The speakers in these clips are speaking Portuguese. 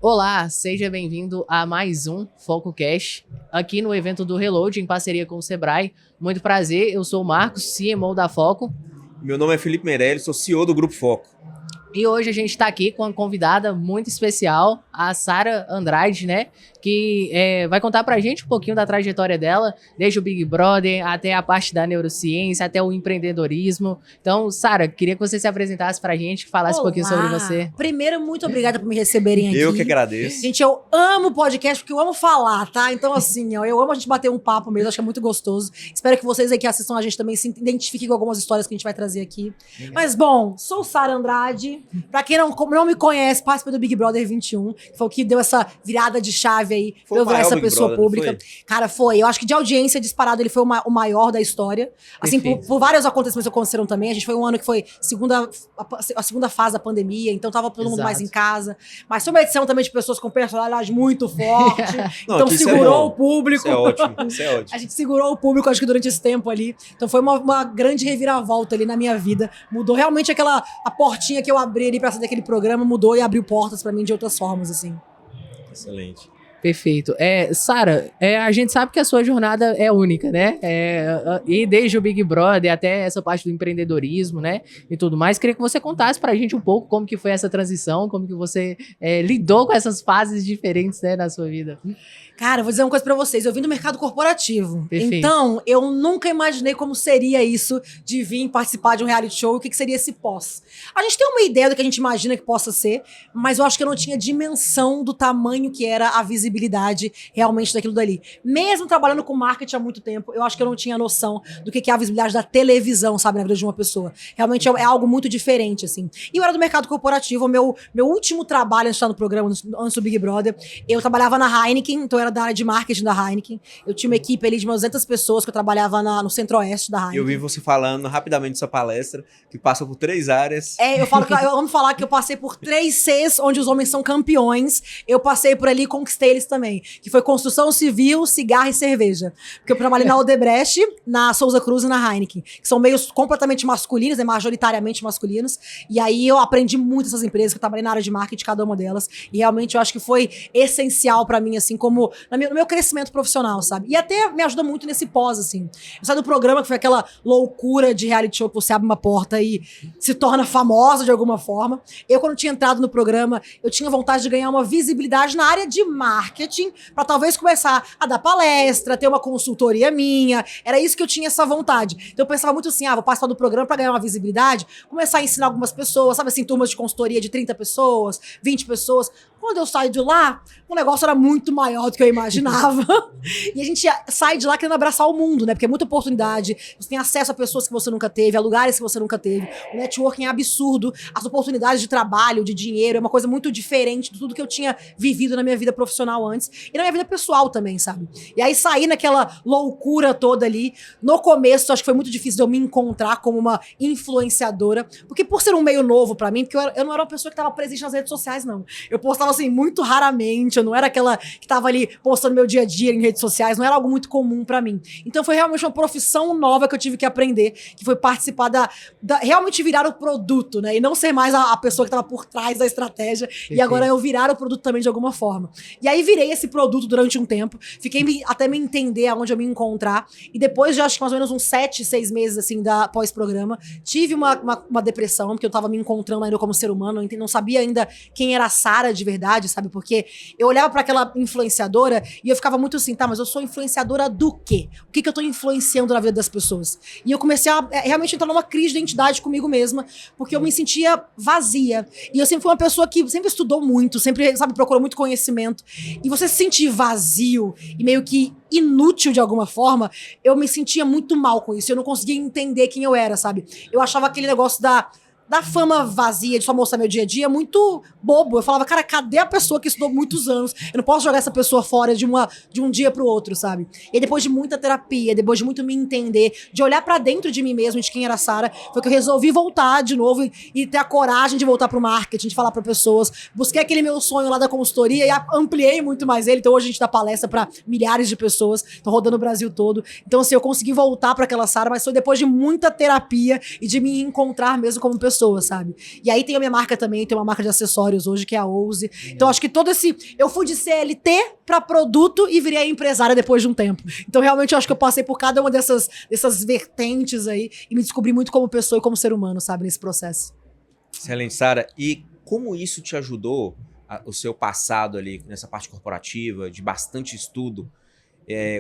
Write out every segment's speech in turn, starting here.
Olá, seja bem-vindo a mais um FocoCast, aqui no evento do Reload, em parceria com o Sebrae. Muito prazer, eu sou o Marcos, CMO da Foco. Meu nome é Felipe Meirelles, sou CEO do Grupo Foco. E hoje a gente está aqui com uma convidada muito especial, a Sara Andrade, né? Que vai contar pra gente um pouquinho da trajetória dela, desde o Big Brother até a parte da neurociência, até o empreendedorismo. Então, Sara, queria que você se apresentasse pra gente, falasse um pouquinho sobre você. Primeiro, muito obrigada por me receberem aqui. Eu que agradeço. Gente, eu amo podcast porque eu amo falar, tá? Então, assim, ó, eu amo a gente bater um papo mesmo, acho que é muito gostoso. Espero que vocês aí que assistam a gente também se identifiquem com algumas histórias que a gente vai trazer aqui. Mas, bom, sou Sara Andrade. Pra quem não me conhece, participe do Big Brother 21, que foi o que deu essa virada de chave aí, Foi pra eu virar essa Big pessoa Brother, pública. Cara, foi. Eu acho que de audiência disparado ele foi o maior da história. Assim, por vários acontecimentos que aconteceram também. A gente foi um ano que foi a segunda fase da pandemia, então tava todo mundo mais em casa. Mas foi uma edição também de pessoas com personalidade muito forte. Então segurou o público. Isso é ótimo, isso é ótimo. A gente segurou o público, acho que durante esse tempo ali. Então foi uma grande reviravolta ali na minha vida. Mudou realmente a portinha que eu abri ali pra sair daquele programa, mudou e abriu portas pra mim de outras formas, assim. Excelente. Perfeito. Sara, a gente sabe que a sua jornada é única, né? E desde o Big Brother até essa parte do empreendedorismo, né? E tudo mais. Queria que você contasse pra gente um pouco como que foi essa transição, como que você lidou com essas fases diferentes, né, na sua vida. Cara, eu vou dizer uma coisa pra vocês. Eu vim do mercado corporativo. Perfeito. Então, eu nunca imaginei como seria isso de vir participar de um reality show e o que seria esse pós. A gente tem uma ideia do que a gente imagina que possa ser, mas eu acho que eu não tinha dimensão do tamanho que era a visibilidade realmente daquilo dali. Mesmo trabalhando com marketing há muito tempo, eu acho que eu não tinha noção do que é a visibilidade da televisão, sabe, na vida de uma pessoa. Realmente é algo muito diferente, assim. E eu era do mercado corporativo. O meu último trabalho antes de estar no programa, antes do Big Brother, eu trabalhava na Heineken, então eu era da área de marketing da Heineken. Eu tinha uma equipe ali de umas 200 pessoas que eu trabalhava no centro-oeste da Heineken. Eu vi você falando rapidamente dessa palestra, que passa por 3 áreas. Eu amo falar que eu passei por 3 Cs, onde os homens são campeões. Eu passei por ali e conquistei eles também. Que foi construção civil, cigarro e cerveja. Porque eu trabalhei na Odebrecht, na Souza Cruz e na Heineken. Que são meios completamente masculinos, majoritariamente masculinos. E aí eu aprendi muito essas empresas, que eu trabalhei na área de marketing, cada uma delas. E realmente eu acho que foi essencial pra mim, assim, como no meu crescimento profissional, sabe? E até me ajuda muito nesse pós, assim. Eu saí do programa, que foi aquela loucura de reality show que você abre uma porta e se torna famosa de alguma forma. Eu, quando tinha entrado no programa, eu tinha vontade de ganhar uma visibilidade na área de marketing, pra talvez começar a dar palestra, ter uma consultoria minha. Era isso que eu tinha, essa vontade. Então eu pensava muito assim, vou participar do programa pra ganhar uma visibilidade, começar a ensinar algumas pessoas, sabe assim, turmas de consultoria de 30 pessoas, 20 pessoas. Quando eu saí de lá, o negócio era muito maior do que eu imaginava. E a gente sai de lá querendo abraçar o mundo, né? Porque é muita oportunidade, você tem acesso a pessoas que você nunca teve, a lugares que você nunca teve. O networking é absurdo, as oportunidades de trabalho, de dinheiro, é uma coisa muito diferente de tudo que eu tinha vivido na minha vida profissional antes e na minha vida pessoal também, sabe? E aí sair naquela loucura toda ali. No começo, acho que foi muito difícil de eu me encontrar como uma influenciadora, porque por ser um meio novo pra mim, porque eu não era uma pessoa que tava presente nas redes sociais, não. Eu postava assim, muito raramente, eu não era aquela que tava ali postando meu dia a dia em redes sociais, não era algo muito comum pra mim. Então foi realmente uma profissão nova que eu tive que aprender, que foi participar realmente virar o produto, né? E não ser mais a pessoa que tava por trás da estratégia. E agora eu virar o produto também de alguma forma. E aí virei esse produto durante um tempo, fiquei até me entender aonde eu me encontrar. E depois de acho que mais ou menos uns 7, 6 meses assim pós-programa, tive uma depressão, porque eu tava me encontrando ainda como ser humano, não sabia ainda quem era a Sara de verdade, sabe? Porque eu olhava pra aquela influenciadora e eu ficava muito assim, mas eu sou influenciadora do quê? O que eu tô influenciando na vida das pessoas? E eu comecei a realmente entrar numa crise de identidade comigo mesma, porque eu me sentia vazia. E eu sempre fui uma pessoa que sempre estudou muito, sempre, sabe, procurou muito conhecimento. E você se sentir vazio e meio que inútil de alguma forma, eu me sentia muito mal com isso. Eu não conseguia entender quem eu era, sabe? Eu achava aquele negócio da fama vazia, de só mostrar meu dia a dia, muito bobo. Eu falava, cara, cadê a pessoa que estudou muitos anos? Eu não posso jogar essa pessoa fora de um dia pro outro, sabe? E depois de muita terapia, depois de muito me entender, de olhar pra dentro de mim mesmo, de quem era a Sara, foi que eu resolvi voltar de novo e ter a coragem de voltar pro marketing, de falar pra pessoas. Busquei aquele meu sonho lá da consultoria e ampliei muito mais ele. Então hoje a gente dá palestra pra milhares de pessoas, tô rodando o Brasil todo. Então assim, eu consegui voltar pra aquela Sara, mas foi depois de muita terapia e de me encontrar mesmo como pessoa. pessoas, sabe? E aí tem a minha marca também, tem uma marca de acessórios hoje, que é a Ouse. Então acho que todo esse... Eu fui de CLT pra produto e virei empresária depois de um tempo. Então realmente eu acho que eu passei por cada uma dessas vertentes aí e me descobri muito como pessoa e como ser humano, sabe? Nesse processo. Excelente, Sara. E como isso te ajudou, o seu passado ali, nessa parte corporativa, de bastante estudo,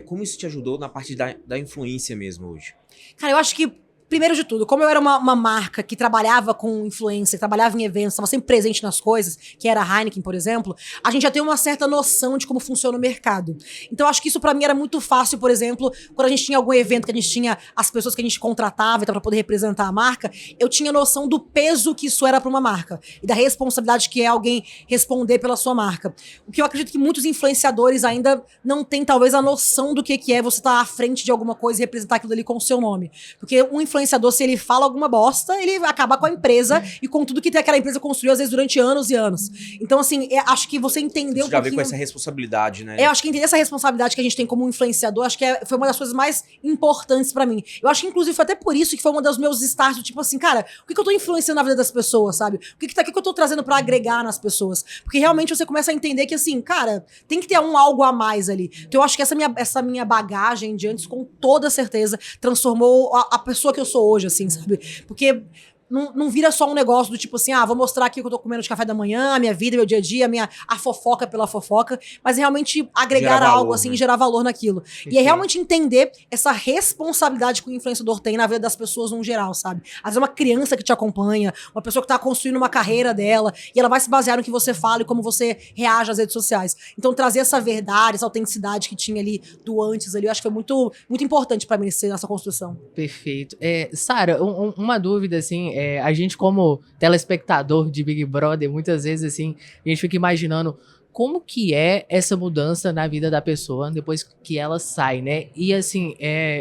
como isso te ajudou na parte da influência mesmo hoje? Cara, eu acho que, primeiro de tudo, como eu era uma marca que trabalhava com influência, trabalhava em eventos, estava sempre presente nas coisas, que era a Heineken, por exemplo, a gente já tem uma certa noção de como funciona o mercado. Então, acho que isso pra mim era muito fácil, por exemplo, quando a gente tinha algum evento que a gente tinha as pessoas que a gente contratava então, pra poder representar a marca, eu tinha noção do peso que isso era pra uma marca e da responsabilidade que é alguém responder pela sua marca. O que eu acredito que muitos influenciadores ainda não têm, talvez, a noção do que é você estar à frente de alguma coisa e representar aquilo ali com o seu nome. Porque um influenciador, se ele fala alguma bosta, ele acaba com a empresa e com tudo que aquela empresa construiu, às vezes, durante anos e anos. Então, assim, acho que você entendeu Isso já vem com essa responsabilidade, né? Eu acho que entender essa responsabilidade que a gente tem como influenciador, acho que foi uma das coisas mais importantes pra mim. Eu acho que, inclusive, foi até por isso que foi uma dos meus starts, do tipo assim, cara, o que eu tô influenciando na vida das pessoas, sabe? O que eu tô trazendo pra agregar nas pessoas? Porque realmente você começa a entender que, assim, cara, tem que ter algo a mais ali. Então, eu acho que essa minha bagagem de antes, com toda certeza, transformou a pessoa que eu sou hoje, assim, sabe? Porque não vira só um negócio do tipo assim, vou mostrar aqui o que eu tô comendo de café da manhã, a minha vida, meu dia a dia, a fofoca pela fofoca, mas realmente agregar gerar algo valor, assim, né? Gerar valor naquilo. E é realmente entender essa responsabilidade que o influenciador tem na vida das pessoas no geral, sabe? Às vezes uma criança que te acompanha, uma pessoa que tá construindo uma carreira dela, e ela vai se basear no que você fala e como você reage às redes sociais. Então trazer essa verdade, essa autenticidade que tinha ali do antes ali, eu acho que foi muito, muito importante pra mim nessa construção. Perfeito. Sara, uma dúvida, assim, a gente como telespectador de Big Brother, muitas vezes, assim, a gente fica imaginando como que é essa mudança na vida da pessoa depois que ela sai, né? E, assim,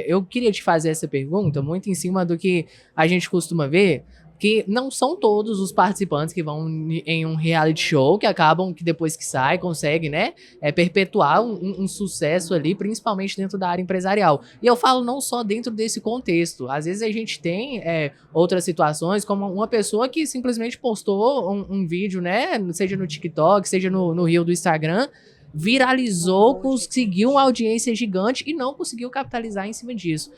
eu queria te fazer essa pergunta muito em cima do que a gente costuma ver, que não são todos os participantes que vão em um reality show que acabam, que depois que sai, conseguem, né, perpetuar um sucesso ali, principalmente dentro da área empresarial. E eu falo não só dentro desse contexto. Às vezes a gente tem outras situações, como uma pessoa que simplesmente postou um vídeo, né, seja no TikTok, seja no Reel do Instagram, viralizou, conseguiu uma audiência gigante e não conseguiu capitalizar em cima disso.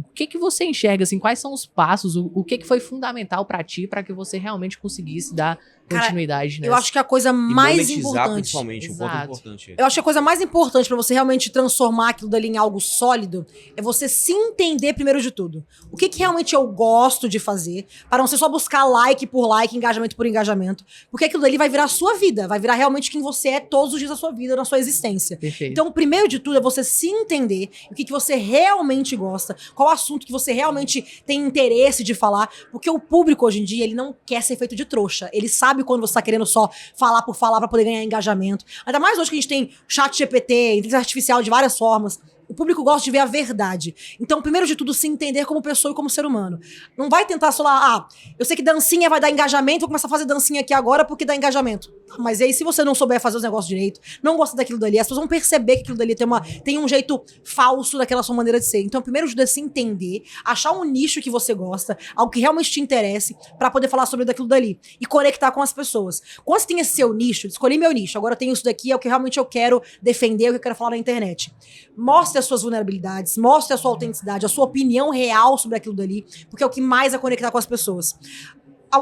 O que você enxerga, assim, quais são os passos, o que foi fundamental pra ti, pra que você realmente conseguisse dar continuidade nessa? Eu acho que a coisa mais importante... principalmente, um ponto importante. Eu acho que a coisa mais importante pra você realmente transformar aquilo dali em algo sólido é você se entender primeiro de tudo. O que realmente eu gosto de fazer, para não ser só buscar like por like, engajamento por engajamento, porque aquilo dali vai virar a sua vida, vai virar realmente quem você é todos os dias da sua vida, na sua existência. Perfeito. Então, primeiro de tudo é você se entender o que você realmente gosta, qual assunto que você realmente tem interesse de falar, porque o público hoje em dia, ele não quer ser feito de trouxa, ele sabe quando você tá querendo só falar por falar pra poder ganhar engajamento. Ainda mais hoje que a gente tem chat GPT, inteligência artificial de várias formas. O público gosta de ver a verdade. Então, primeiro de tudo, se entender como pessoa e como ser humano. Não vai tentar falar, eu sei que dancinha vai dar engajamento, vou começar a fazer dancinha aqui agora porque dá engajamento. Mas aí, se você não souber fazer os negócios direito, não gosta daquilo dali, as pessoas vão perceber que aquilo dali tem um jeito falso daquela sua maneira de ser. Então, primeiro de tudo é se entender, achar um nicho que você gosta, algo que realmente te interesse, pra poder falar sobre daquilo dali. E conectar com as pessoas. Quando você tem esse seu nicho, escolhi meu nicho, agora eu tenho isso daqui, é o que realmente eu quero defender, é o que eu quero falar na internet. Mostre as suas vulnerabilidades, mostre a sua autenticidade, a sua opinião real sobre aquilo dali, porque é o que mais vai conectar com as pessoas.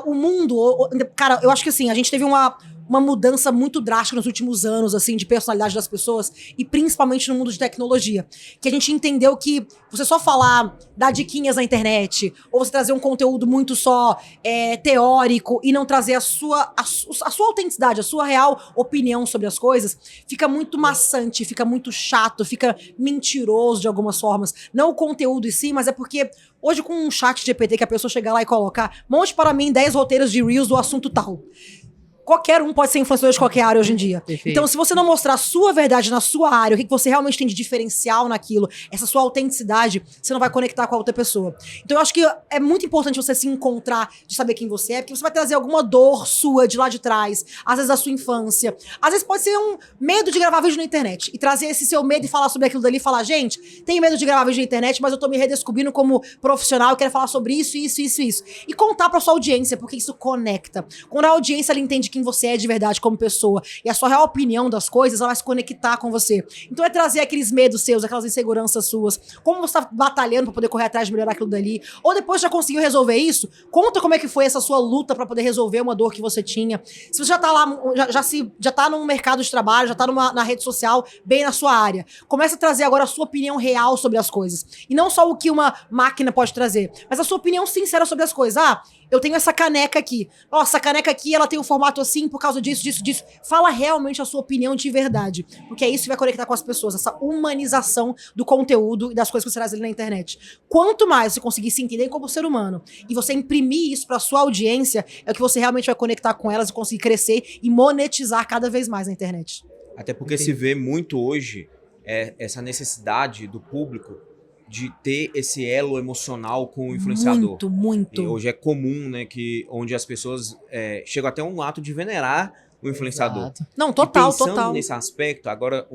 O mundo, cara, eu acho que assim, a gente teve uma mudança muito drástica nos últimos anos, assim, de personalidade das pessoas, e principalmente no mundo de tecnologia. Que a gente entendeu que você só falar, dar diquinhas na internet, ou você trazer um conteúdo muito só teórico, e não trazer a sua autenticidade, a sua real opinião sobre as coisas, fica muito maçante, fica muito chato, fica mentiroso de algumas formas. Não o conteúdo em si, mas é porque hoje com um chat GPT que a pessoa chegar lá e colocar, monte para mim 10 roteiros de Reels do assunto tal. qualquer um pode ser influenciador de qualquer área hoje em dia. Perfeito. Então, se você não mostrar a sua verdade na sua área, o que você realmente tem de diferencial naquilo, essa sua autenticidade, você não vai conectar com a outra pessoa. Então, eu acho que é muito importante você se encontrar, de saber quem você é, porque você vai trazer alguma dor sua de lá de trás, às vezes da sua infância. Às vezes pode ser um medo de gravar vídeo na internet e trazer esse seu medo e falar sobre aquilo dali e falar, gente, tenho medo de gravar vídeo na internet, mas eu tô me redescobrindo como profissional, eu quero falar sobre isso. E contar pra sua audiência, porque isso conecta. Quando a audiência ela entende quem você é de verdade como pessoa e a sua real opinião das coisas, ela vai se conectar com você. Então é trazer aqueles medos seus, aquelas inseguranças suas, como você tá batalhando pra poder correr atrás de melhorar aquilo dali, ou depois já conseguiu resolver isso, conta como é que foi essa sua luta pra poder resolver uma dor que você tinha. Se você já tá lá, já tá num mercado de trabalho, já tá na rede social, bem na sua área, começa a trazer agora a sua opinião real sobre as coisas. E não só o que uma máquina pode trazer, mas a sua opinião sincera sobre as coisas. Ah, eu tenho essa caneca aqui. Nossa, essa caneca aqui, ela tem um formato assim por causa disso. Fala realmente a sua opinião de verdade. Porque é isso que vai conectar com as pessoas. Essa humanização do conteúdo e das coisas que você traz ali na internet. Quanto mais você conseguir se entender como ser humano e você imprimir isso pra sua audiência, é o que você realmente vai conectar com elas e conseguir crescer e monetizar cada vez mais na internet. Até porque se vê muito hoje essa necessidade do público de ter esse elo emocional com o influenciador. Muito. E hoje é comum, né, onde as pessoas chegam até um ato de venerar o influenciador. Exato. Não, total, e pensando total. nesse aspecto, agora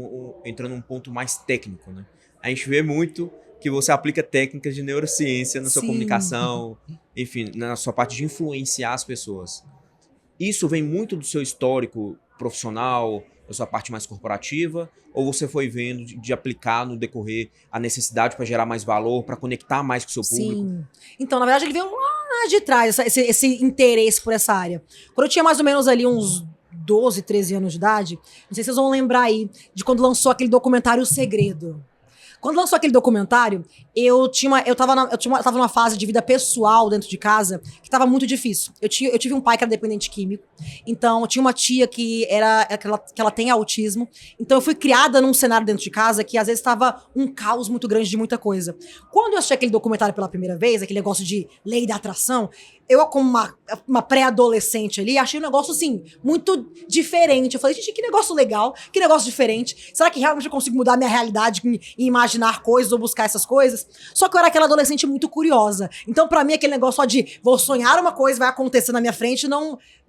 entrando num ponto mais técnico, né? A gente vê muito que você aplica técnicas de neurociência na sua Sim. comunicação, enfim, na sua parte de influenciar as pessoas. Isso vem muito do seu histórico profissional, da sua parte mais corporativa, ou você foi vendo de aplicar no decorrer a necessidade para gerar mais valor, para conectar mais com o seu público? Sim. Então, na verdade, ele veio lá de trás, esse interesse por essa área. Quando eu tinha mais ou menos ali uns 12, 13 anos de idade, não sei se vocês vão lembrar aí de quando lançou aquele documentário O Segredo. Quando lançou aquele documentário, eu tava numa fase de vida pessoal dentro de casa que tava muito difícil. Eu tive um pai que era dependente químico, então eu tinha uma tia que ela tem autismo, então eu fui criada num cenário dentro de casa que às vezes tava um caos muito grande de muita coisa. Quando eu assisti aquele documentário pela primeira vez, aquele negócio de lei da atração, eu, como uma pré-adolescente ali, achei um negócio, assim, muito diferente. Eu falei, gente, que negócio legal, que negócio diferente. Será que realmente eu consigo mudar minha realidade e imaginar coisas ou buscar essas coisas? Só que eu era aquela adolescente muito curiosa. Então, pra mim, aquele negócio só de vou sonhar uma coisa, vai acontecer na minha frente,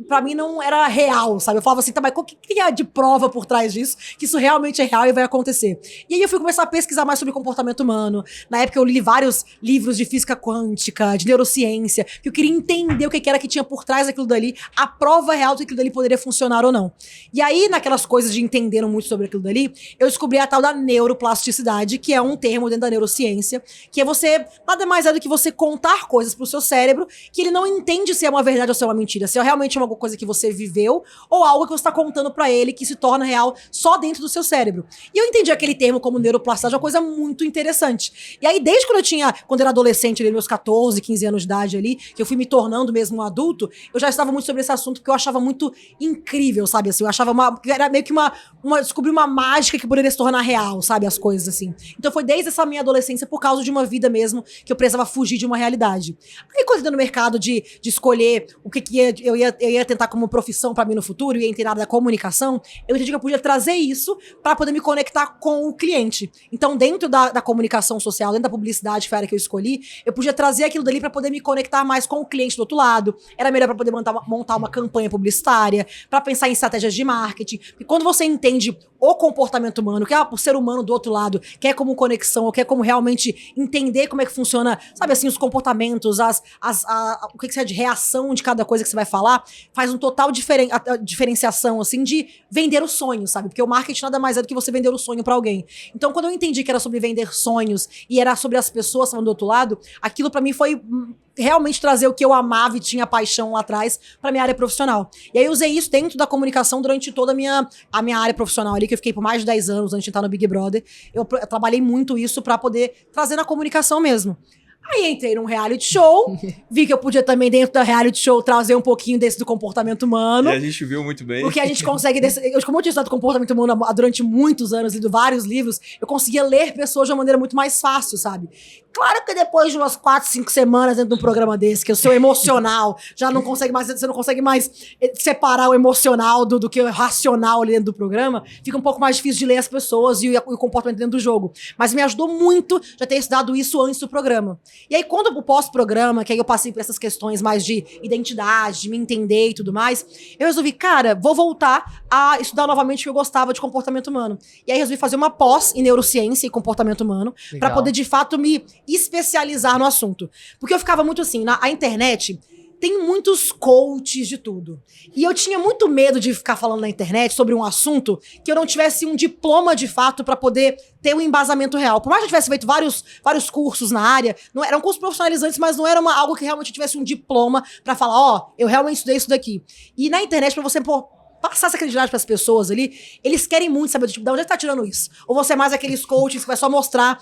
pra mim não era real, sabe? Eu falava assim, tá, mas o que é de prova por trás disso? Que isso realmente é real e vai acontecer. E aí eu fui começar a pesquisar mais sobre comportamento humano. Na época eu li vários livros de física quântica, de neurociência, que eu queria entender o que era que tinha por trás daquilo dali, a prova real de que aquilo dali poderia funcionar ou não. E aí, naquelas coisas de entender muito sobre aquilo dali, eu descobri a tal da neuroplasticidade, que é um termo dentro da neurociência, que é você, nada mais é do que você contar coisas pro seu cérebro que ele não entende se é uma verdade ou se é uma mentira, se é realmente uma coisa que você viveu ou algo que você tá contando pra ele que se torna real só dentro do seu cérebro. E eu entendi aquele termo como neuroplasticidade, uma coisa muito interessante. E aí, desde quando eu era adolescente, ali, meus 14, 15 anos de idade ali, que eu fui me tornando mesmo um adulto, eu já estava muito sobre esse assunto porque eu achava muito incrível, sabe, assim, eu achava era meio que descobrir uma mágica que poderia se tornar real, sabe, as coisas, assim. Então foi desde essa minha adolescência, por causa de uma vida mesmo, que eu precisava fugir de uma realidade. Aí quando eu entrei no mercado de escolher o que eu ia tentar como profissão pra mim no futuro, ia entrar na área da comunicação, eu entendi que eu podia trazer isso pra poder me conectar com o cliente. Então dentro da comunicação social, dentro da publicidade, que foi a área que eu escolhi, eu podia trazer aquilo dali pra poder me conectar mais com o cliente do outro lado, era melhor para poder montar uma campanha publicitária, para pensar em estratégias de marketing. E quando você entende o comportamento humano, que é o ser humano do outro lado, quer como conexão, ou quer como realmente entender como é que funciona, sabe assim, os comportamentos, o que é de reação de cada coisa que você vai falar, faz um total diferenciação, assim, de vender o sonho, sabe? Porque o marketing nada mais é do que você vender o sonho para alguém. Então, quando eu entendi que era sobre vender sonhos e era sobre as pessoas que estavam do outro lado, aquilo para mim foi realmente trazer o que eu amava e tinha paixão lá atrás pra minha área profissional. E aí eu usei isso dentro da comunicação durante toda a minha área profissional ali, que eu fiquei por mais de 10 anos antes de entrar no Big Brother. Eu trabalhei muito isso pra poder trazer na comunicação mesmo. Aí entrei num reality show, vi que eu podia também, dentro da reality show, trazer um pouquinho desse do comportamento humano. E a gente viu muito bem. Porque a gente consegue... Como eu tinha estudado comportamento humano durante muitos anos, lido vários livros, eu conseguia ler pessoas de uma maneira muito mais fácil, sabe? Claro que depois de umas 4, 5 semanas dentro de um programa desse, que o seu emocional já não consegue mais... Você não consegue mais separar o emocional do que o racional ali dentro do programa, fica um pouco mais difícil de ler as pessoas e o comportamento dentro do jogo. Mas me ajudou muito já ter estudado isso antes do programa. E aí, quando eu pós-programa, que aí eu passei por essas questões mais de identidade, de me entender e tudo mais, eu resolvi, cara, vou voltar a estudar novamente o que eu gostava de comportamento humano. E aí resolvi fazer uma pós em neurociência e comportamento humano, pra poder, de fato, me especializar no assunto. Porque eu ficava muito assim, a internet... Tem muitos coaches de tudo. E eu tinha muito medo de ficar falando na internet sobre um assunto que eu não tivesse um diploma de fato pra poder ter um embasamento real. Por mais que eu tivesse feito vários cursos na área, não eram cursos profissionalizantes, mas não era algo que realmente eu tivesse um diploma pra falar, eu realmente estudei isso daqui. E na internet, pra você passar essa credibilidade pras pessoas ali, eles querem muito saber, tipo, de onde você tá tirando isso? Ou você é mais aqueles coaches que vai só mostrar,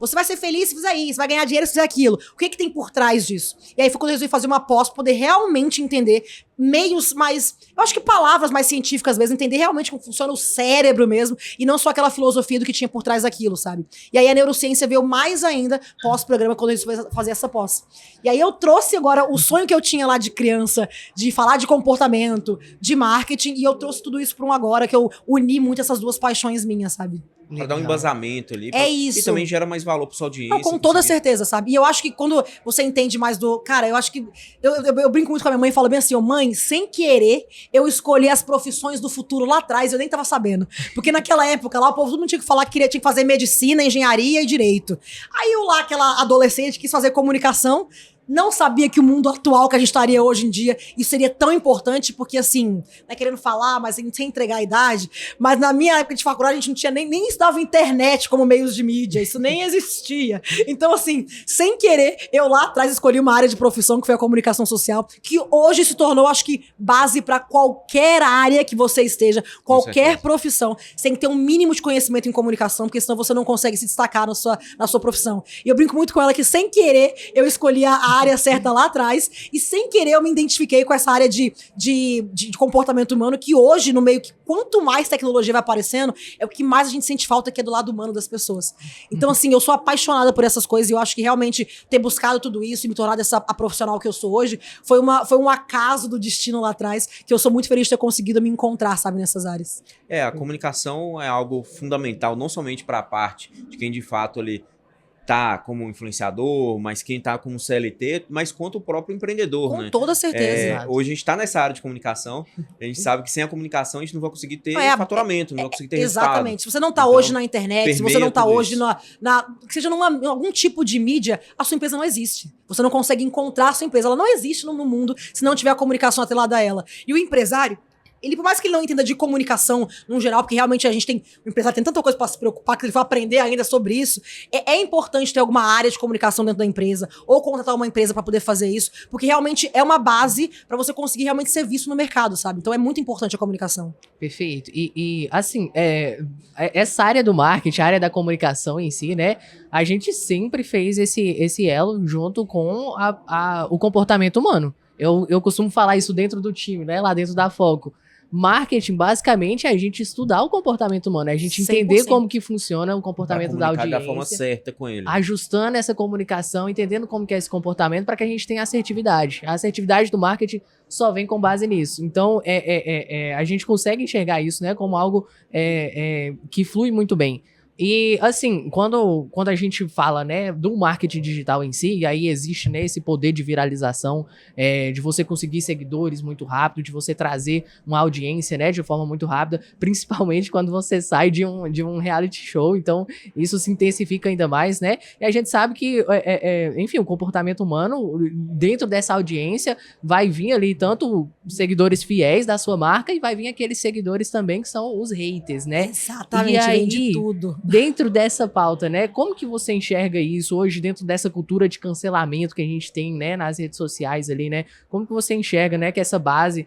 você vai ser feliz se fizer isso, vai ganhar dinheiro se fizer aquilo. O que tem por trás disso? E aí foi quando eu resolvi fazer uma pós pra poder realmente entender meios mais, eu acho que palavras mais científicas mesmo, entender realmente como funciona o cérebro mesmo, e não só aquela filosofia do que tinha por trás daquilo, sabe? E aí a neurociência veio mais ainda pós-programa, quando eu resolvi fazer essa pós. E aí eu trouxe agora o sonho que eu tinha lá de criança, de falar de comportamento, de marketing, e eu trouxe tudo isso para um agora, que eu uni muito essas duas paixões minhas, sabe? Pra dar um embasamento ali. Isso. E também gera mais valor pra sua audiência. Não, com toda certeza, sabe? E eu acho que quando você entende mais do... Cara, eu acho que... Eu brinco muito com a minha mãe e falo bem assim, mãe, sem querer, eu escolhi as profissões do futuro lá atrás, eu nem tava sabendo. Porque naquela época lá, o povo todo mundo tinha que falar que tinha que fazer medicina, engenharia e direito. Aí eu lá, aquela adolescente, quis fazer comunicação... Não sabia que o mundo atual que a gente estaria hoje em dia, isso seria tão importante, porque assim, não é querendo falar, mas sem entregar a idade, mas na minha época de faculdade a gente não tinha nem estudava internet como meios de mídia, isso nem existia. Então assim, sem querer, eu lá atrás escolhi uma área de profissão que foi a comunicação social, que hoje se tornou, acho que, base para qualquer área que você esteja, qualquer profissão, sem ter um mínimo de conhecimento em comunicação, porque senão você não consegue se destacar na sua profissão. E eu brinco muito com ela que sem querer, eu escolhi a área certa lá atrás, e sem querer eu me identifiquei com essa área de comportamento humano, que hoje, no meio que quanto mais tecnologia vai aparecendo, é o que mais a gente sente falta, que é do lado humano das pessoas. Então, assim, eu sou apaixonada por essas coisas, e eu acho que realmente ter buscado tudo isso e me tornar a profissional que eu sou hoje, foi um acaso do destino lá atrás, que eu sou muito feliz de ter conseguido me encontrar, sabe, nessas áreas. A comunicação é algo fundamental, não somente para a parte de quem de fato ali tá como influenciador, mas quem tá como CLT, mas quanto o próprio empreendedor, né? Com toda certeza. Hoje a gente tá nessa área de comunicação, a gente sabe que sem a comunicação a gente não vai conseguir ter faturamento, não vai conseguir ter resultado. Exatamente. Se você não tá hoje na internet, se você não tá hoje que seja em algum tipo de mídia, a sua empresa não existe. Você não consegue encontrar a sua empresa, ela não existe no mundo se não tiver a comunicação atrelada a ela. E o empresário, ele, por mais que ele não entenda de comunicação no geral, porque realmente o empresário tem tanta coisa pra se preocupar, que ele vai aprender ainda sobre isso, é importante ter alguma área de comunicação dentro da empresa, ou contratar uma empresa pra poder fazer isso, porque realmente é uma base pra você conseguir realmente ser visto no mercado, sabe? Então é muito importante a comunicação. Perfeito. E assim, essa área do marketing, a área da comunicação em si, né? A gente sempre fez esse elo junto com o comportamento humano. Eu costumo falar isso dentro do time, né? Lá dentro da Foco. Marketing, basicamente, é a gente estudar o comportamento humano, é a gente entender 100%. como que funciona o comportamento da audiência. Da forma certa com ele. Ajustando essa comunicação, entendendo como que é esse comportamento para que a gente tenha assertividade. A assertividade do marketing só vem com base nisso. Então, a gente consegue enxergar isso, né, como algo que flui muito bem. E, assim, quando a gente fala, né, do marketing digital em si, e aí existe, né, esse poder de viralização, de você conseguir seguidores muito rápido, de você trazer uma audiência, né, de forma muito rápida, principalmente quando você sai de um reality show, então isso se intensifica ainda mais, né, e a gente sabe que, enfim, o comportamento humano, dentro dessa audiência, vai vir ali tanto seguidores fiéis da sua marca, e vai vir aqueles seguidores também que são os haters, né. Exatamente, e aí, vem de tudo. dentro dessa pauta, né? Como que você enxerga isso hoje dentro dessa cultura de cancelamento que a gente tem, né, nas redes sociais ali, né? Como que você enxerga, né, que essa base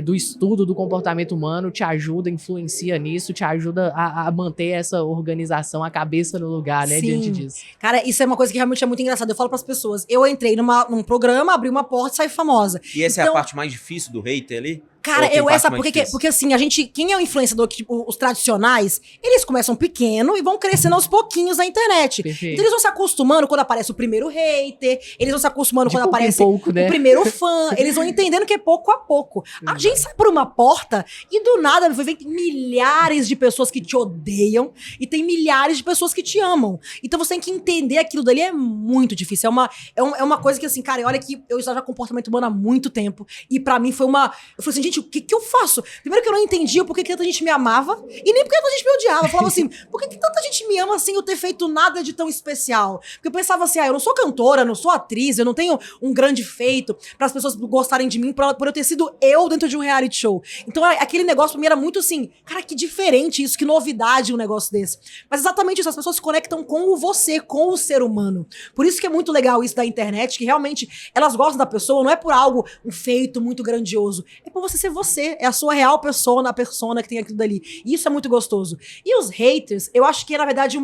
do estudo do comportamento humano te ajuda, influencia nisso, te ajuda a manter essa organização, a cabeça no lugar, né, Sim. diante disso? Cara, isso é uma coisa que realmente é muito engraçada. Eu falo pras pessoas, eu entrei num programa, abri uma porta e saí famosa. E essa é a Então, parte mais difícil do hater ali? cara, Ou tem parte mais porque difícil? assim, a gente, quem é o influenciador, tipo, os tradicionais, eles começam pequeno e vão crescendo aos pouquinhos na internet. Perfeito. Então eles vão se acostumando quando aparece o primeiro hater, eles vão se acostumando De quando pouco em aparece pouco, né? o primeiro fã, eles vão entendendo que é pouco a pouco. A gente sai por uma porta e do nada vem milhares de pessoas que te odeiam e tem milhares de pessoas que te amam. Então você tem que entender aquilo dali, é muito difícil. É uma coisa que assim, cara, olha que eu estudo comportamento humano há muito tempo e pra mim foi uma... Eu falei assim, gente, o que eu faço? Primeiro que eu não entendia por que tanta gente me amava e nem por que tanta gente me odiava. Eu falava assim, por que tanta gente me ama sem eu ter feito nada de tão especial? Porque eu pensava assim, eu não sou cantora, não sou atriz, eu não tenho um grande feito para as pessoas gostarem de mim por eu ter sido eu dentro de um reality show. Então aquele negócio pra mim era muito assim, cara, que diferente isso, que novidade um negócio desse. Mas exatamente isso, as pessoas se conectam com você, com o ser humano. Por isso que é muito legal isso da internet, que realmente elas gostam da pessoa, não é por algo, um feito muito grandioso, é por você ser você, é a sua real persona, a persona que tem aquilo dali. E isso é muito gostoso. E os haters, eu acho que é, na verdade,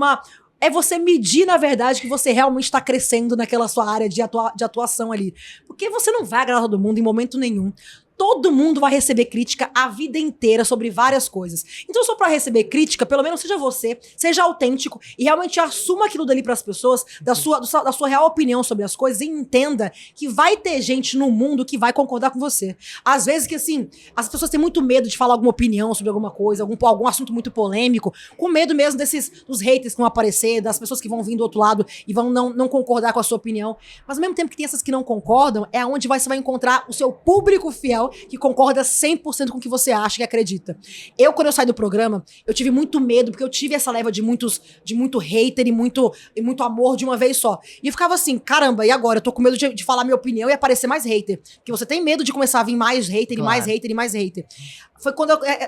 é você medir, na verdade, que você realmente está crescendo naquela sua área de atuação ali. Porque você não vai agradar todo mundo em momento nenhum. Todo mundo vai receber crítica a vida inteira sobre várias coisas. Então, só pra receber crítica, pelo menos seja você, seja autêntico e realmente assuma aquilo dali pras pessoas, da sua real opinião sobre as coisas e entenda que vai ter gente no mundo que vai concordar com você. Às vezes que, assim, as pessoas têm muito medo de falar alguma opinião sobre alguma coisa, algum assunto muito polêmico, com medo mesmo dos haters que vão aparecer, das pessoas que vão vir do outro lado e vão não concordar com a sua opinião. Mas ao mesmo tempo que tem essas que não concordam, é onde você vai encontrar o seu público fiel que concorda 100% com o que você acha, que acredita. Quando eu saí do programa, eu tive muito medo, porque eu tive essa leva de muito hater e muito amor de uma vez só. E eu ficava assim, caramba, e agora? Eu tô com medo de falar minha opinião e aparecer mais hater. Porque você tem medo de começar a vir mais hater, claro, e mais hater, e mais hater. Foi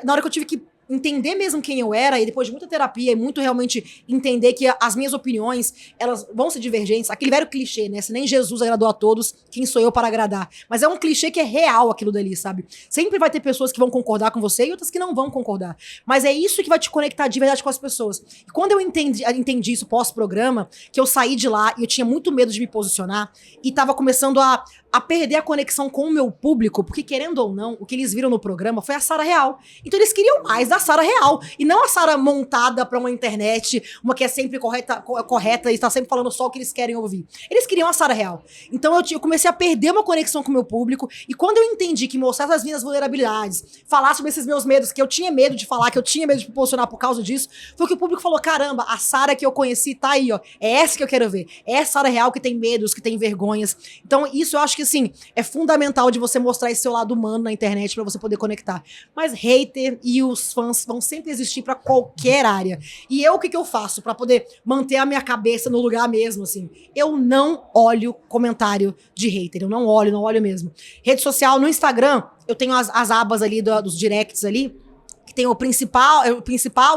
na hora que eu tive que entender mesmo quem eu era, e depois de muita terapia e muito realmente entender que as minhas opiniões, elas vão ser divergentes. Aquele velho clichê, né? Se nem Jesus agradou a todos, quem sou eu para agradar? Mas é um clichê que é real aquilo dali, sabe? Sempre vai ter pessoas que vão concordar com você e outras que não vão concordar. Mas é isso que vai te conectar de verdade com as pessoas. E quando eu entendi isso pós-programa, que eu saí de lá e eu tinha muito medo de me posicionar e tava começando a perder a conexão com o meu público, porque querendo ou não, o que eles viram no programa foi a Sarah real. Então eles queriam mais da Sarah real, e não a Sarah montada pra uma internet, uma que é sempre correta e está sempre falando só o que eles querem ouvir. Eles queriam a Sarah real. Então eu comecei a perder uma conexão com o meu público, e quando eu entendi que mostrar as minhas vulnerabilidades, falar sobre esses meus medos, que eu tinha medo de falar, que eu tinha medo de me posicionar por causa disso, foi que o público falou, caramba, a Sarah que eu conheci tá aí, ó, é essa que eu quero ver, é a Sarah real que tem medos, que tem vergonhas. Então isso eu acho que assim, é fundamental de você mostrar esse seu lado humano na internet pra você poder conectar. Mas hater e os fãs vão sempre existir pra qualquer área. E o que eu faço pra poder manter a minha cabeça no lugar mesmo, assim? Eu não olho comentário de hater, eu não olho mesmo. Rede social, no Instagram, eu tenho as abas ali dos directs ali, que tem o principal,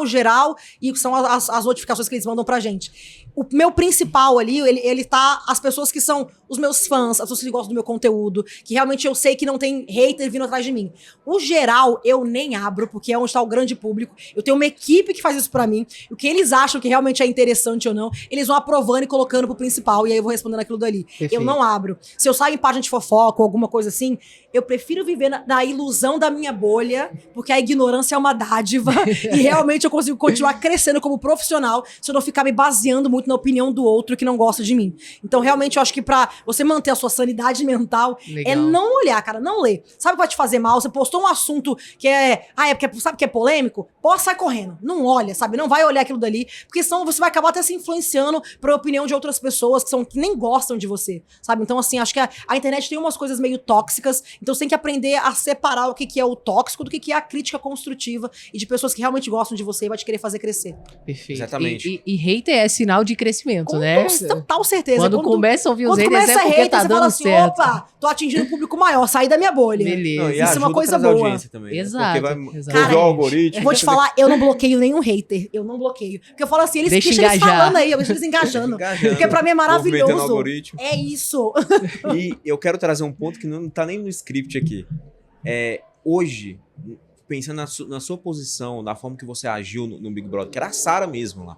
o geral, e são as notificações que eles mandam pra gente. O meu principal ali, ele tá as pessoas que são os meus fãs, as pessoas que gostam do meu conteúdo, que realmente eu sei que não tem hater vindo atrás de mim. O geral, eu nem abro, porque é onde tá o grande público. Eu tenho uma equipe que faz isso pra mim. O que eles acham que realmente é interessante ou não, eles vão aprovando e colocando pro principal, e aí eu vou respondendo aquilo dali. Perfeito. Eu não abro. Se eu saio em página de fofoca ou alguma coisa assim, eu prefiro viver na ilusão da minha bolha, porque a ignorância é uma dádiva, e realmente eu consigo continuar crescendo como profissional se eu não ficar me baseando muito na opinião do outro que não gosta de mim. Então, realmente, eu acho que pra você manter a sua sanidade mental, legal, é não olhar, cara, não ler. Sabe o que vai te fazer mal? Você postou um assunto que sabe que é polêmico? Sai correndo. Não olha, sabe? Não vai olhar aquilo dali, porque senão você vai acabar até se influenciando pra opinião de outras pessoas que nem gostam de você, sabe? Então, assim, acho que a internet tem umas coisas meio tóxicas, então você tem que aprender a separar o que é o tóxico do que é a crítica construtiva e de pessoas que realmente gostam de você e vai te querer fazer crescer. Perfeito. Exatamente. E hater é sinal de crescimento, Com né? total certeza. Quando começa a ouvir os quando haters, começa é porque hater, tá você dando fala assim, certo. opa, tô atingindo um público maior, saí da minha bolha. Beleza. Não, e Isso é uma ajuda a coisa trazer boa. audiência também, né? Exato, Porque vai exatamente. mover o algoritmo. Eu vou te falar, eu não bloqueio nenhum hater. Eu não bloqueio. Porque eu falo assim, eles Deixa deixam eles engajar. falando aí, eu deixo eles engajando. Porque pra mim é Movimentando o maravilhoso. algoritmo. É isso. E eu quero trazer um ponto que não tá nem no script aqui. Hoje, pensando na sua posição, na forma que você agiu no Big Brother, que era a Sarah mesmo lá.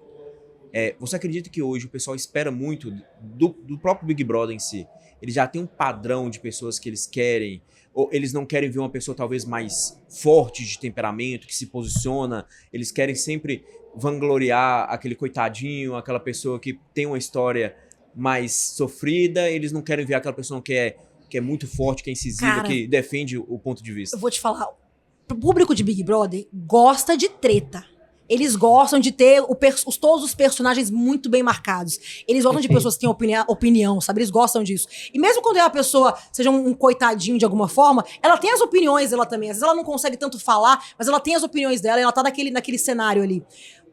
Você acredita que hoje o pessoal espera muito do próprio Big Brother em si? Ele já tem um padrão de pessoas que eles querem, ou eles não querem ver uma pessoa talvez mais forte de temperamento, que se posiciona, eles querem sempre vangloriar aquele coitadinho, aquela pessoa que tem uma história mais sofrida, eles não querem ver aquela pessoa que é muito forte, que é incisiva, Cara, que defende o ponto de vista. Eu vou te falar, o público de Big Brother gosta de treta. Eles gostam de ter todos os personagens muito bem marcados. Eles gostam de pessoas que têm opinião, sabe? Eles gostam disso. E mesmo quando a pessoa seja um coitadinho de alguma forma, ela tem as opiniões dela também. Às vezes ela não consegue tanto falar, mas ela tem as opiniões dela e ela tá naquele cenário ali.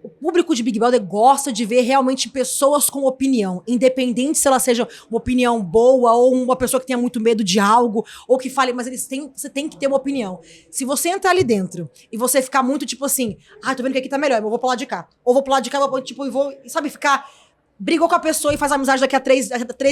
O público de Big Brother gosta de ver realmente pessoas com opinião, independente se ela seja uma opinião boa ou uma pessoa que tenha muito medo de algo, ou que fale, mas você tem que ter uma opinião. Se você entrar ali dentro e você ficar muito tipo assim, tô vendo que aqui tá melhor, eu vou pro lado de cá. Ou vou pro lado de cá, e vou, sabe, ficar... Brigou com a pessoa e faz amizade daqui a 3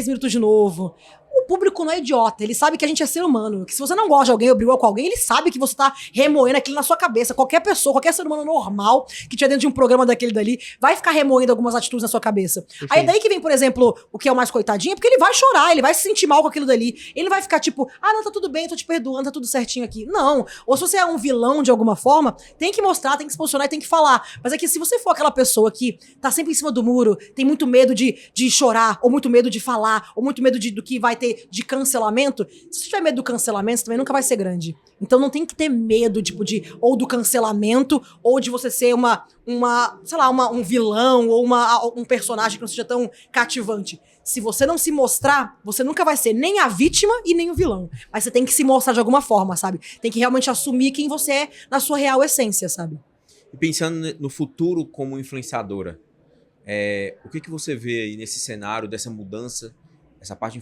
minutos de novo. O público não é idiota, ele sabe que a gente é ser humano. Que se você não gosta de alguém ou brigou com alguém, ele sabe que você tá remoendo aquilo na sua cabeça. Qualquer pessoa, qualquer ser humano normal que tiver dentro de um programa daquele dali, vai ficar remoendo algumas atitudes na sua cabeça. Perfeito. Aí daí que vem, por exemplo, o que é o mais coitadinho, porque ele vai chorar, ele vai se sentir mal com aquilo dali. Ele vai ficar tipo, não, tá tudo bem, tô te perdoando, tá tudo certinho aqui. Não. Ou se você é um vilão de alguma forma, tem que mostrar, tem que se posicionar e tem que falar. Mas é que se você for aquela pessoa que tá sempre em cima do muro, tem muito medo de chorar, ou muito medo de falar, ou muito medo do que vai ter de cancelamento, se você tiver medo do cancelamento, você também nunca vai ser grande. Então não tem que ter medo, tipo, ou do cancelamento, ou de você ser um vilão, ou um personagem que não seja tão cativante. Se você não se mostrar, você nunca vai ser nem a vítima e nem o vilão. Mas você tem que se mostrar de alguma forma, sabe? Tem que realmente assumir quem você é na sua real essência, sabe? E pensando no futuro como influenciadora, o que você vê aí nesse cenário dessa mudança, essa parte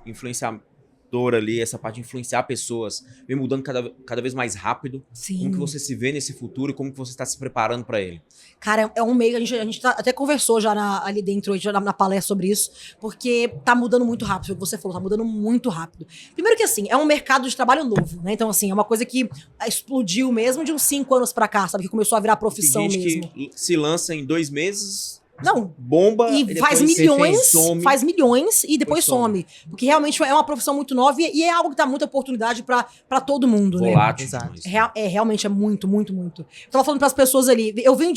influenciadora ali, essa parte de influenciar pessoas, vem mudando cada vez mais rápido? Sim. Como que você se vê nesse futuro e como que você está se preparando para ele? Cara, é um meio, a gente até conversou já ali dentro, já na palestra sobre isso, porque tá mudando muito rápido, o que você falou, tá mudando muito rápido. Primeiro que assim, é um mercado de trabalho novo, né? Então assim, é uma coisa que explodiu mesmo de uns 5 anos pra cá, sabe? Que começou a virar profissão Tem gente mesmo. que se lança em 2 meses... Não. Bomba E faz milhões e depois some. Porque realmente é uma profissão muito nova e é algo que dá muita oportunidade pra todo mundo, né? Volátil. Exato. Realmente é muito, muito, muito. Eu tava falando pras pessoas ali, eu vim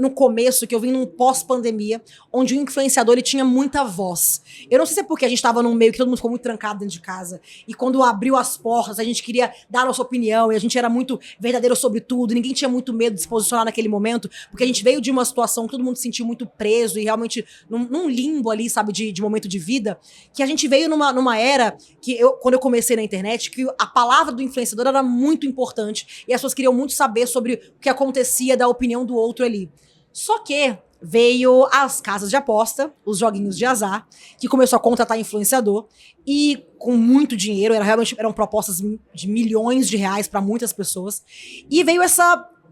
no começo, que eu vim num pós-pandemia, onde o influenciador, ele tinha muita voz. Eu não sei se é porque a gente tava num meio que todo mundo ficou muito trancado dentro de casa, e quando abriu as portas, a gente queria dar a nossa opinião, e a gente era muito verdadeiro sobre tudo, ninguém tinha muito medo de se posicionar naquele momento, porque a gente veio de uma situação que todo mundo se sentiu muito preso e realmente num limbo ali, sabe, de momento de vida, que a gente veio numa era que quando eu comecei na internet, que a palavra do influenciador era muito importante e as pessoas queriam muito saber sobre o que acontecia da opinião do outro ali. Só que veio as casas de aposta, os joguinhos de azar, que começou a contratar influenciador e com muito dinheiro, eram propostas de milhões de reais para muitas pessoas, e veio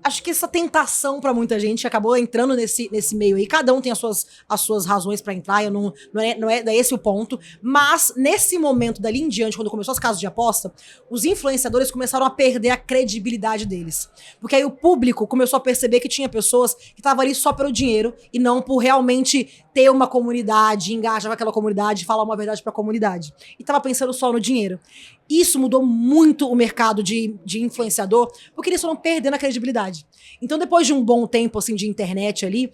acho que essa tentação pra muita gente acabou entrando nesse meio aí. Cada um tem as suas razões pra entrar, não é esse o ponto. Mas, nesse momento dali em diante, quando começou as casas de aposta, os influenciadores começaram a perder a credibilidade deles. Porque aí o público começou a perceber que tinha pessoas que estavam ali só pelo dinheiro e não por realmente ter uma comunidade, engajar com aquela comunidade, falar uma verdade pra comunidade. E tava pensando só no dinheiro. Isso mudou muito o mercado de influenciador, porque eles foram perdendo a credibilidade. Então, depois de um bom tempo assim, de internet ali,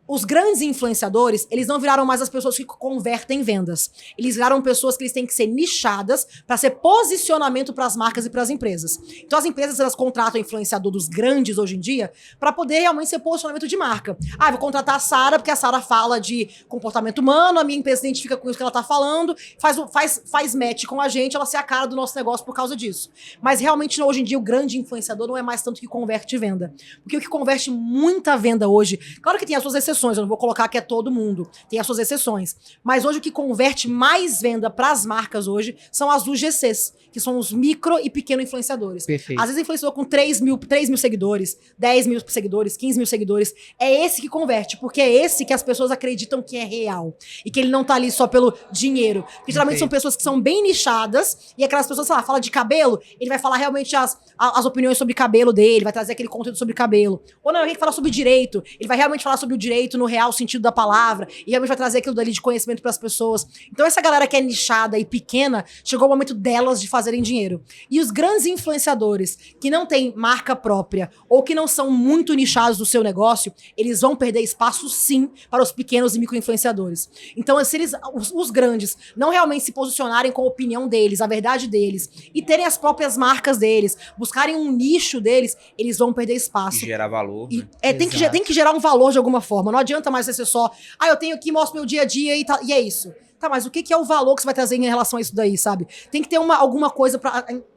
os grandes influenciadores, eles não viraram mais as pessoas que convertem vendas. Eles viraram pessoas que eles têm que ser nichadas para ser posicionamento para as marcas e para as empresas. Então as empresas, elas contratam influenciador dos grandes hoje em dia para poder realmente ser posicionamento de marca. Vou contratar a Sarah porque a Sarah fala de comportamento humano, a minha empresa se identifica com isso que ela tá falando, faz match com a gente, ela se a cara do nosso negócio por causa disso. Mas realmente hoje em dia o grande influenciador não é mais tanto que converte venda. Porque o que converte muita venda hoje, claro que tem as suas exceções, exceções, eu não vou colocar que é todo mundo, tem as suas exceções. Mas hoje o que converte mais venda para as marcas hoje são as UGCs, que são os micro e pequeno influenciadores. Perfeito. Às vezes influenciador com 3 mil seguidores, 10 mil seguidores, 15 mil seguidores, é esse que converte, porque é esse que as pessoas acreditam que é real. E que ele não tá ali só pelo dinheiro. Porque geralmente são pessoas que são bem nichadas, e aquelas pessoas, sei lá, fala de cabelo, ele vai falar realmente as opiniões sobre cabelo dele, vai trazer aquele conteúdo sobre cabelo. Ou não, alguém que fala sobre direito, ele vai realmente falar sobre o direito no real sentido da palavra, e realmente vai trazer aquilo dali de conhecimento pras pessoas. Então essa galera que é nichada e pequena, chegou o momento delas de fazerem dinheiro. E os grandes influenciadores, que não têm marca própria, ou que não são muito nichados do seu negócio, eles vão perder espaço sim para os pequenos e micro-influenciadores. Então, se eles, os grandes, não realmente se posicionarem com a opinião deles, a verdade deles, e terem as próprias marcas deles, buscarem um nicho deles, eles vão perder espaço. E gerar valor. E, Né? tem que gerar um valor de alguma forma. Não adianta mais ser só, eu tenho aqui, mostro meu dia a dia e é isso. Tá, mas o que é o valor que você vai trazer em relação a isso daí, sabe? Tem que ter alguma coisa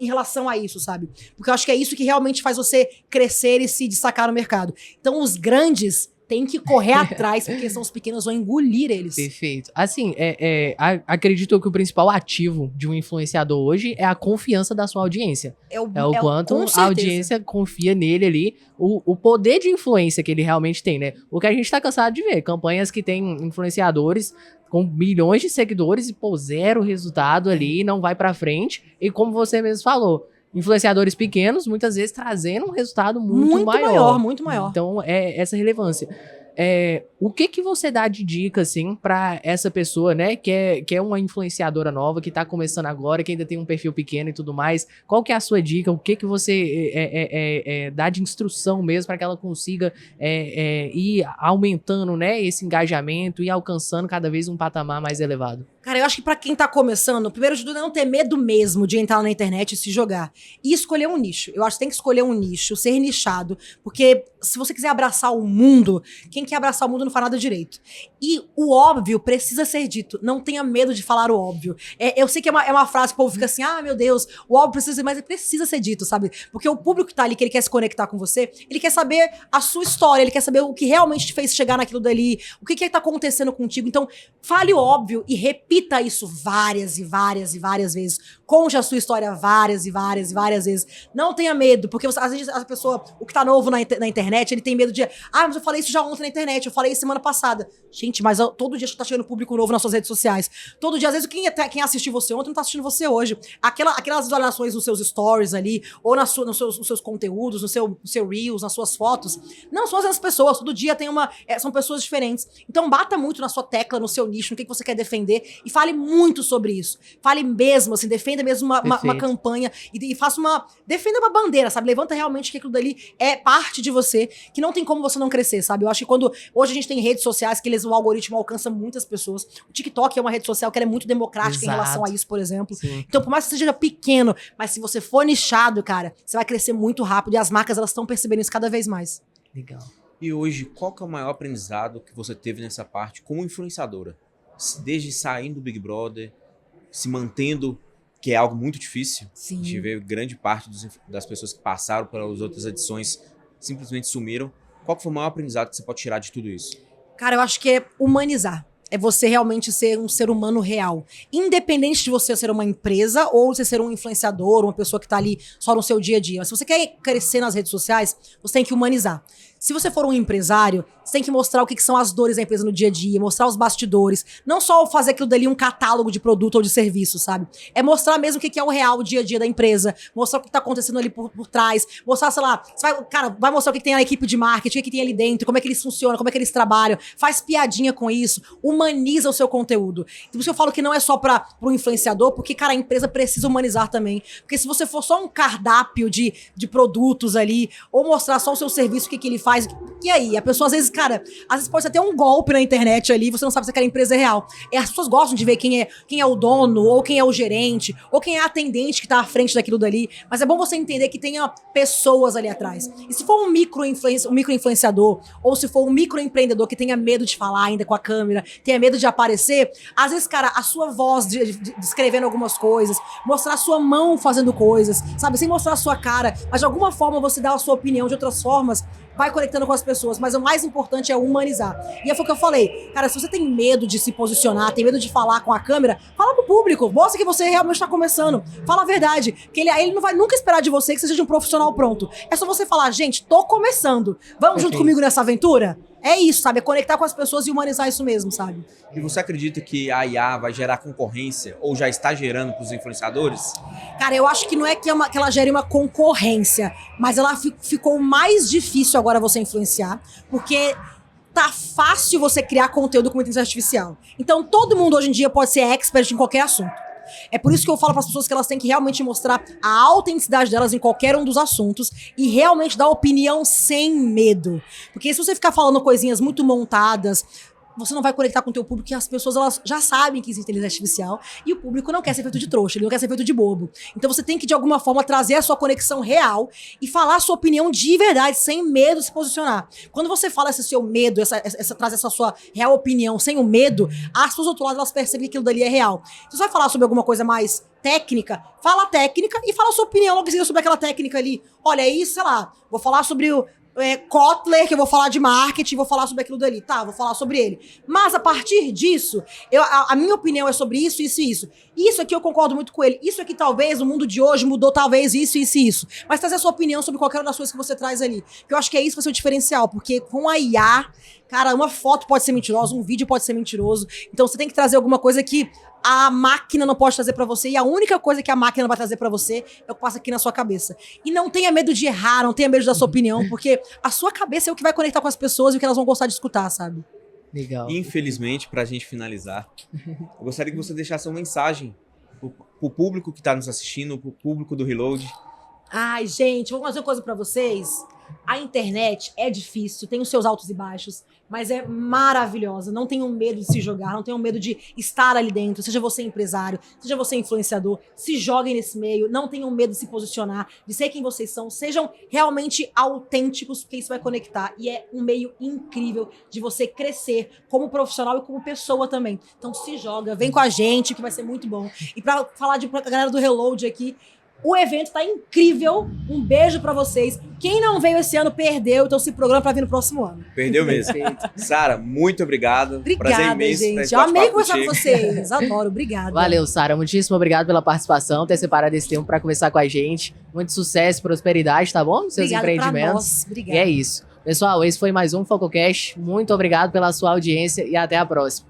em relação a isso, sabe? Porque eu acho que é isso que realmente faz você crescer e se destacar no mercado. Então, os grandes têm que correr atrás, porque são os pequenos, vão engolir eles. Perfeito. Assim, acredito que o principal ativo de um influenciador hoje é a confiança da sua audiência. É o quanto a audiência confia nele ali, o poder de influência que ele realmente tem, né? O que a gente tá cansado de ver, campanhas que tem influenciadores com milhões de seguidores e, zero resultado ali, não vai pra frente. E como você mesmo falou, influenciadores pequenos, muitas vezes trazendo um resultado muito maior. Muito maior. Então, é essa relevância. O que você dá de dica, assim, pra essa pessoa, né, que é uma influenciadora nova, que tá começando agora, que ainda tem um perfil pequeno e tudo mais? Qual que é a sua dica? O que você dá de instrução mesmo para que ela consiga ir aumentando, né, esse engajamento e alcançando cada vez um patamar mais elevado? Cara, eu acho que pra quem tá começando, o primeiro de tudo é não ter medo mesmo de entrar na internet e se jogar. E escolher um nicho. Eu acho que tem que escolher um nicho, ser nichado. Porque se você quiser abraçar o mundo, quem quer abraçar o mundo não faz nada direito. E o óbvio precisa ser dito. Não tenha medo de falar o óbvio. Eu sei que é uma frase que o povo fica assim, meu Deus, o óbvio precisa ser, mas precisa ser dito, sabe? Porque o público que tá ali, que ele quer se conectar com você, ele quer saber a sua história, ele quer saber o que realmente te fez chegar naquilo dali, o que tá acontecendo contigo. Então, fale o óbvio e repita isso várias e várias e várias vezes. Conte a sua história várias e várias e várias vezes. Não tenha medo, porque às vezes a pessoa, o que tá novo na internet, ele tem medo de, mas eu falei isso já ontem na internet, eu falei isso semana passada. Gente, mas todo dia tá chegando público novo nas suas redes sociais. Todo dia, às vezes, quem assistiu você ontem não tá assistindo você hoje. Aquelas visualizações nos seus stories ali, ou nos seus conteúdos, no seu Reels, nas suas fotos, não são as mesmas pessoas. Todo dia tem são pessoas diferentes. Então, bata muito na sua tecla, no seu nicho, no que você quer defender, e fale muito sobre isso. Fale mesmo, assim, defenda mesmo uma campanha, e defenda uma bandeira, sabe? Levanta realmente que aquilo dali é parte de você, que não tem como você não crescer, sabe? Eu acho que hoje a gente tem redes sociais que o algoritmo alcança muitas pessoas. O TikTok é uma rede social que ela é muito democrática. Exato. Em relação a isso, por exemplo. Sim. Então, por mais que você seja pequeno, mas se você for nichado, cara, você vai crescer muito rápido, e as marcas, elas estão percebendo isso cada vez mais. Legal. E hoje, qual que é o maior aprendizado que você teve nessa parte como influenciadora? Desde saindo do Big Brother, se mantendo, que é algo muito difícil. Sim. A gente vê grande parte das pessoas que passaram pelas outras edições simplesmente sumiram. Qual que foi o maior aprendizado que você pode tirar de tudo isso? Cara, eu acho que é humanizar. É você realmente ser um ser humano real. Independente de você ser uma empresa ou você ser um influenciador, uma pessoa que tá ali só no seu dia a dia. Mas se você quer crescer nas redes sociais, você tem que humanizar. Se você for um empresário, você tem que mostrar o que são as dores da empresa no dia a dia, mostrar os bastidores. Não só fazer aquilo dali um catálogo de produto ou de serviço, sabe? É mostrar mesmo o que é o real, o dia a dia da empresa. Mostrar o que tá acontecendo ali por trás. Mostrar, sei lá, vai mostrar o que tem na equipe de marketing, o que tem ali dentro, como é que eles funcionam, como é que eles trabalham. Faz piadinha com isso. Humaniza o seu conteúdo. Então, por isso eu falo que não é só pro influenciador, porque, cara, a empresa precisa humanizar também. Porque se você for só um cardápio de produtos ali, ou mostrar só o seu serviço, o que ele faz, e aí? A pessoa, às vezes, cara, pode ser até um golpe na internet ali, você não sabe se aquela empresa é real. As pessoas gostam de ver quem é o dono, ou quem é o gerente, ou quem é a atendente que tá à frente daquilo dali. Mas é bom você entender que tenha pessoas ali atrás. E se for um micro-influenciador, ou se for um microempreendedor que tenha medo de falar ainda com a câmera, tenha medo de aparecer, às vezes, cara, a sua voz descrevendo algumas coisas, mostrar a sua mão fazendo coisas, sabe? Sem mostrar a sua cara, mas de alguma forma você dá a sua opinião de outras formas, vai conectando com as pessoas, mas o mais importante é humanizar. E foi o que eu falei. Cara, se você tem medo de se posicionar, tem medo de falar com a câmera, fala pro público, mostra que você realmente tá começando. Fala a verdade. Que ele não vai nunca esperar de você que você seja um profissional pronto. É só você falar, gente, tô começando. Vamos junto comigo nessa aventura? É isso, sabe? É conectar com as pessoas e humanizar isso mesmo, sabe? E você acredita que a IA vai gerar concorrência ou já está gerando para os influenciadores? Cara, eu acho que não é que ela gere uma concorrência, mas ela ficou mais difícil agora você influenciar, porque tá fácil você criar conteúdo com inteligência artificial. Então todo mundo hoje em dia pode ser expert em qualquer assunto. É por isso que eu falo para as pessoas que elas têm que realmente mostrar a autenticidade delas em qualquer um dos assuntos e realmente dar opinião sem medo. Porque se você ficar falando coisinhas muito montadas, você não vai conectar com o teu público, e as pessoas elas já sabem que existe inteligência artificial e o público não quer ser feito de trouxa, ele não quer ser feito de bobo. Então você tem que, de alguma forma, trazer a sua conexão real e falar a sua opinião de verdade, sem medo de se posicionar. Quando você fala esse seu medo, traz essa sua real opinião sem o medo, as pessoas do outro lado elas percebem que aquilo dali é real. Se você vai falar sobre alguma coisa mais técnica, fala técnica e fala a sua opinião logo em seguida sobre aquela técnica ali. Olha, é isso, sei lá, vou falar sobre o Kotler, que eu vou falar de marketing, vou falar sobre aquilo dali. Tá, vou falar sobre ele. Mas a partir disso, a minha opinião é sobre isso, isso e isso. Isso aqui eu concordo muito com ele. Isso aqui talvez, no mundo de hoje, mudou talvez isso, isso e isso. Mas trazer a sua opinião sobre qualquer uma das coisas que você traz ali. Porque eu acho que é isso que vai ser o diferencial. Porque com a IA, cara, uma foto pode ser mentirosa, um vídeo pode ser mentiroso. Então você tem que trazer alguma coisa que a máquina não pode trazer pra você, e a única coisa que a máquina vai trazer pra você é o que passa aqui na sua cabeça. E não tenha medo de errar, não tenha medo da sua opinião, porque a sua cabeça é o que vai conectar com as pessoas e o que elas vão gostar de escutar, sabe? Legal. Infelizmente, pra gente finalizar, eu gostaria que você deixasse uma mensagem pro público que tá nos assistindo, pro público do Reload. Ai, gente, vou fazer uma coisa pra vocês. A internet é difícil, tem os seus altos e baixos, mas é maravilhosa. Não tenham medo de se jogar, não tenham medo de estar ali dentro. Seja você empresário, seja você influenciador, se joguem nesse meio. Não tenham medo de se posicionar, de ser quem vocês são. Sejam realmente autênticos, porque isso vai conectar. E é um meio incrível de você crescer como profissional e como pessoa também. Então se joga, vem com a gente, que vai ser muito bom. E pra falar pra galera do Reload aqui, o evento tá incrível. Um beijo pra vocês. Quem não veio esse ano perdeu, então se programa pra vir no próximo ano. Perdeu mesmo. Sara, muito obrigado. Obrigada, Prazer imenso gente. Eu amei conversar com vocês. Adoro, obrigada. Valeu, Sara. Muitíssimo obrigado pela participação, ter separado esse tempo pra conversar com a gente. Muito sucesso, prosperidade, tá bom? Nos seus Obrigada empreendimentos. pra nós. Obrigada. E é isso. Pessoal, esse foi mais um FocoCast. Muito obrigado pela sua audiência e até a próxima.